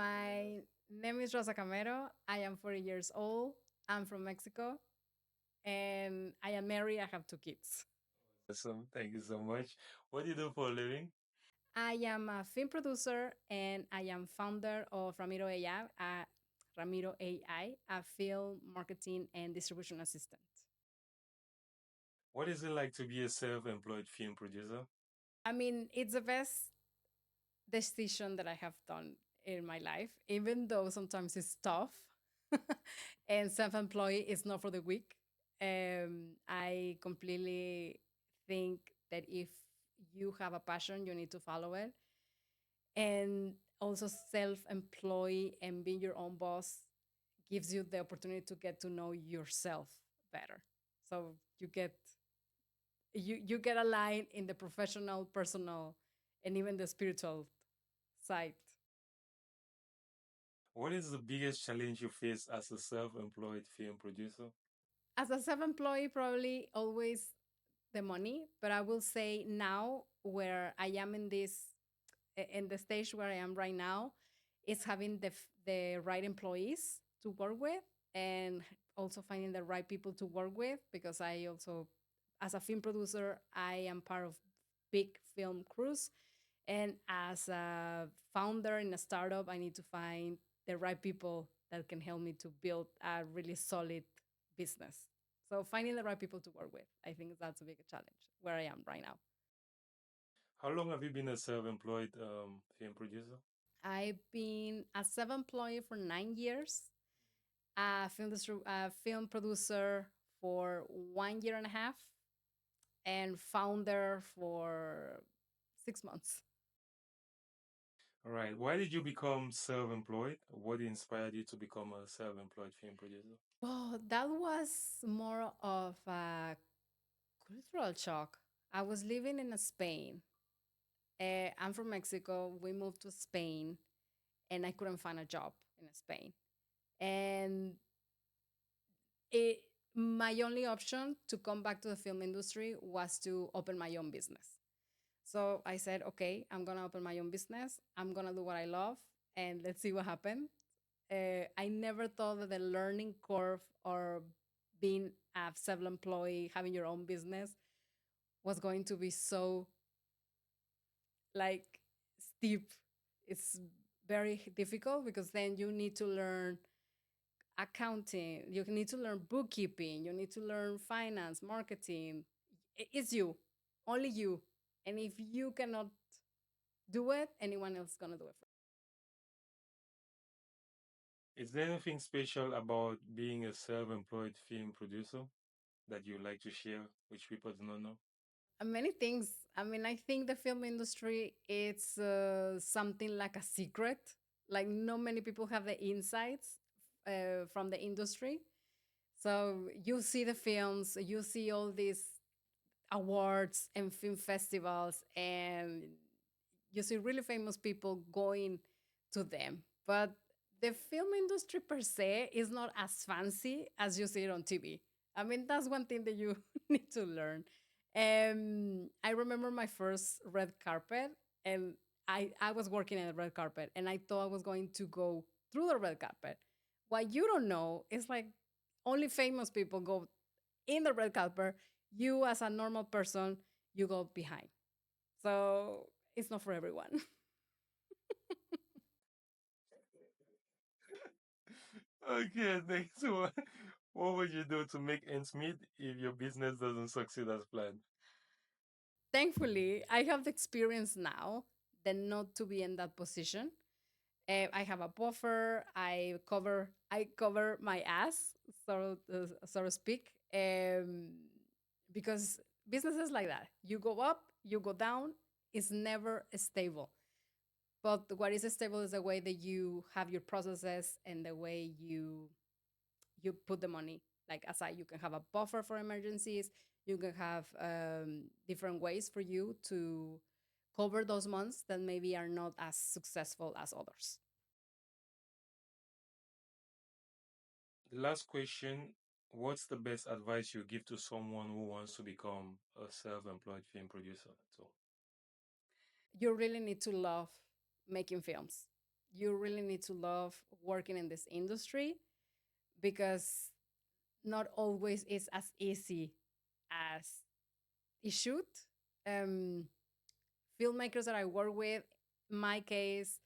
My name is Rosa Camero. I am 40 years old. I'm from Mexico and I am married. I have two kids. Awesome. Thank you so much. What do you do for a living? I am a film producer and I am founder of Ramiro AI, a film marketing and distribution assistant. What is it like to be a self-employed film producer? I mean, it's the best decision that I have done in my life, even though sometimes it's tough and self employed is not for the weak. I completely think that if you have a passion, you need to follow it. And also, self employed and being your own boss gives you the opportunity to get to know yourself better. So you get aligned in the professional, personal, and even the spiritual side. What is the biggest challenge you face as a self-employed film producer? As a self-employed, probably always the money, but I will say now where I am in the stage where I am right now is having the right employees to work with and also finding the right people to work with, because I also, as a film producer, I am part of big film crews, and as a founder in a startup, I need to find the right people that can help me to build a really solid business. So finding the right people to work with, I think that's a big challenge where I am right now. How long have you been a self-employed film producer? I've been a self-employed for 9 years, a film producer for 1 year and a half, and founder for 6 months. All right. Why did you become self-employed? What inspired you to become a self-employed film producer? Oh, that was more of a cultural shock. I was living in Spain. I'm from Mexico. We moved to Spain, and I couldn't find a job in Spain. And my only option to come back to the film industry was to open my own business. So I said, okay, I'm gonna open my own business. I'm gonna do what I love, and let's see what happens. I never thought that the learning curve or being a self-employee, having your own business, was going to be so like steep. It's very difficult because then you need to learn accounting, you need to learn bookkeeping, you need to learn finance, marketing. It's you, only you. And if you cannot do it, anyone else is gonna do it for Is there anything special about being a self-employed film producer that you'd like to share, which people do not know? you. Many things. I mean, I think the film industry it's something like a secret. Like not many people have the insights from the industry. So you see the films, you see all these awards and film festivals, and you see really famous people going to them. But the film industry per se is not as fancy as you see it on TV. I mean, that's one thing that you need to learn. I remember my first red carpet, and I was working at the red carpet, and I thought I was going to go through the red carpet. What you don't know is like only famous people go in the red carpet. You, as a normal person, you go behind. So it's not for everyone. Okay, thanks. What would you do to make ends meet if your business doesn't succeed as planned? Thankfully, I have the experience now than not to be in that position. I have a buffer. I cover my ass, so to speak, because businesses like that, you go up, you go down. It's never stable. But what is stable is the way that you have your processes and the way you put the money like aside. You can have a buffer for emergencies. You can have different ways for you to cover those months that maybe are not as successful as others. The last question, what's the best advice you give to someone who wants to become a self-employed film producer? So, You really need to love making films. you really need to love working in this industry because not always is as easy as it should. Um, Filmmakers that I work with, my case,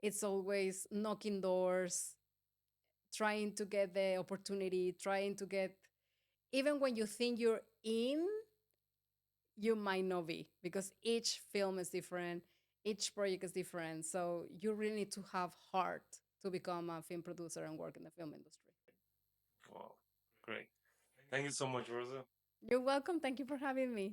it's always knocking doors, trying to get the opportunity, trying to get, even when you think you're in, you might not be because each film is different, each project is different. So you really need to have heart to become a film producer and work in the film industry. Wow, great. Thank you so much, Rosa. You're welcome. Thank you for having me.